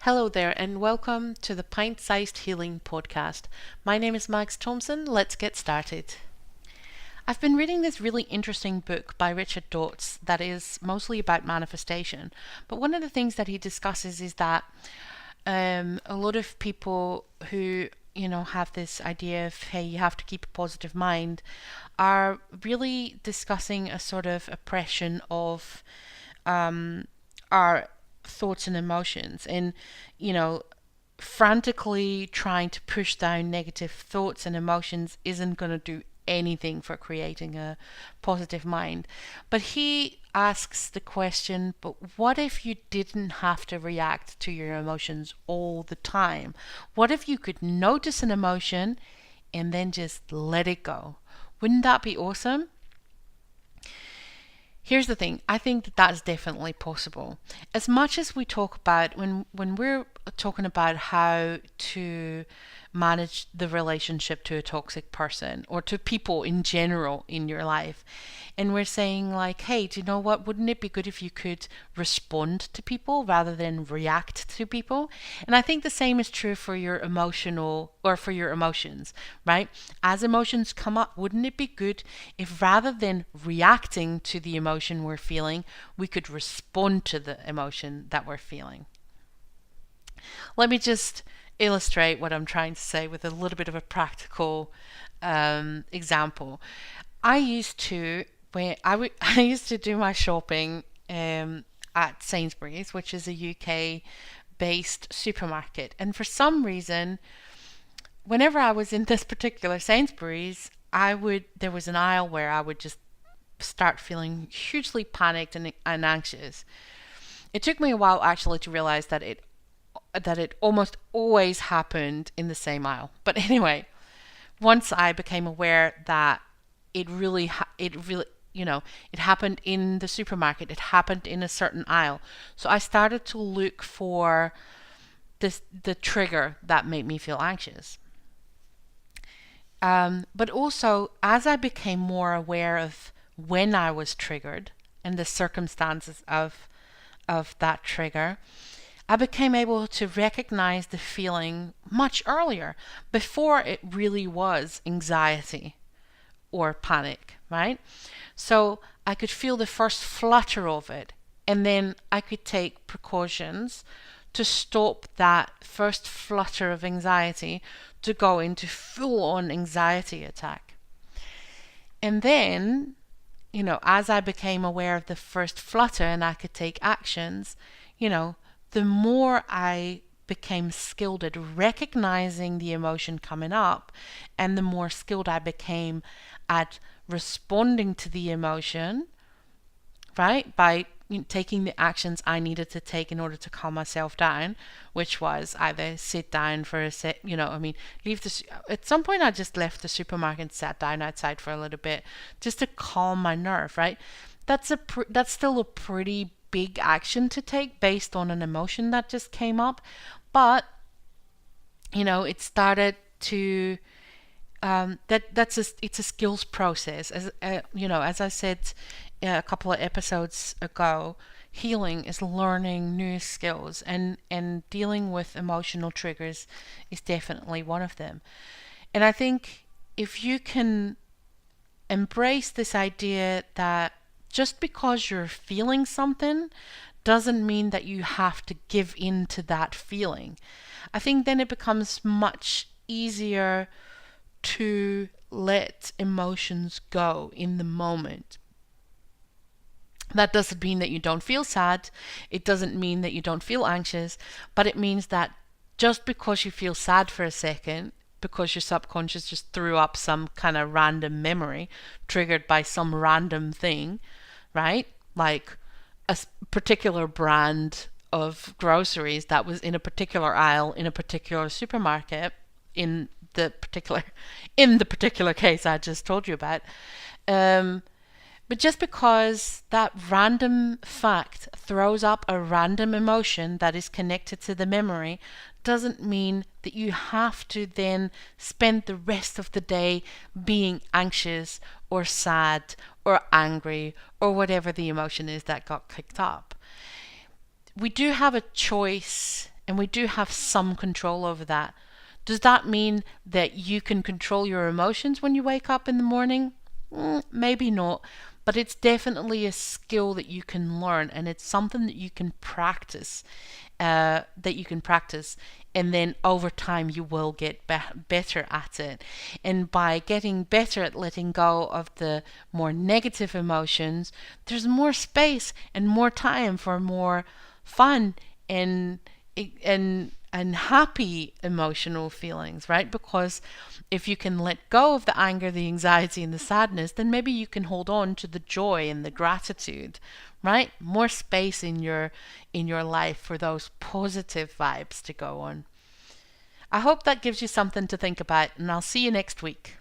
Hello there, and welcome to the Pint-Sized Healing Podcast. My name is Max Thompson. Let's get started. I've been reading this really interesting book by Richard Dotz that is mostly about manifestation. But one of the things that he discusses is that a lot of people who have this idea of, hey, you have to keep a positive mind, are really discussing a sort of oppression of our thoughts and emotions, and frantically trying to push down negative thoughts and emotions isn't going to do anything for creating a positive mind. But he asks the question, but what if you didn't have to react to your emotions all the time? What if you could notice an emotion and then just let it go? Wouldn't that be awesome? Here's the thing, I think that that's definitely possible. As much as we talk about, when we're talking about how to manage the relationship to a toxic person or to people in general in your life, and we're saying like, hey, do you know what, wouldn't it be good if you could respond to people rather than react to people? And I think the same is true for your emotional, or for your emotions, right? As emotions come up, wouldn't it be good if rather than reacting to the emotion we're feeling, we could respond to the emotion that we're feeling? Let me just illustrate what I'm trying to say with a little bit of a practical example. I used to I used to do my shopping at Sainsbury's, which is a UK based supermarket, and for some reason, whenever I was in this particular Sainsbury's, there was an aisle where I would just start feeling hugely panicked and anxious. It took me a while actually to realize that it almost always happened in the same aisle. But anyway, once I became aware that it happened in the supermarket, it happened in a certain aisle. So I started to look for the trigger that made me feel anxious. But also, as I became more aware of when I was triggered and the circumstances of that trigger, I became able to recognize the feeling much earlier, before it really was anxiety or panic, right? So I could feel the first flutter of it, and then I could take precautions to stop that first flutter of anxiety to go into full-on anxiety attack. And then, as I became aware of the first flutter and I could take actions, the more I became skilled at recognizing the emotion coming up, and the more skilled I became at responding to the emotion, right? By taking the actions I needed to take in order to calm myself down, which was either sit down for a sec, leave the. At some point, I just left the supermarket and sat down outside for a little bit just to calm my nerve, right? That's still a pretty big action to take based on an emotion that just came up, but it started to it's a skills process. As as I said a couple of episodes ago, healing is learning new skills, and dealing with emotional triggers is definitely one of them. And I think if you can embrace this idea that just because you're feeling something doesn't mean that you have to give in to that feeling, I think then it becomes much easier to let emotions go in the moment. That doesn't mean that you don't feel sad. It doesn't mean that you don't feel anxious, but it means that just because you feel sad for a second, because your subconscious just threw up some kind of random memory triggered by some random thing, right? Like a particular brand of groceries that was in a particular aisle in a particular supermarket in the particular case I just told you about. But just because that random fact throws up a random emotion that is connected to the memory doesn't mean that you have to then spend the rest of the day being anxious or sad or angry or whatever the emotion is that got kicked up. We do have a choice and we do have some control over that. Does that mean that you can control your emotions when you wake up in the morning? Maybe not, but it's definitely a skill that you can learn, and it's something that you can practice. And then over time you will get better at it. And by getting better at letting go of the more negative emotions, there's more space and more time for more fun and and happy emotional feelings, right? Because if you can let go of the anger, the anxiety, and the sadness, then maybe you can hold on to the joy and the gratitude, right? More space in your life for those positive vibes to go on. I hope that gives you something to think about, and I'll see you next week.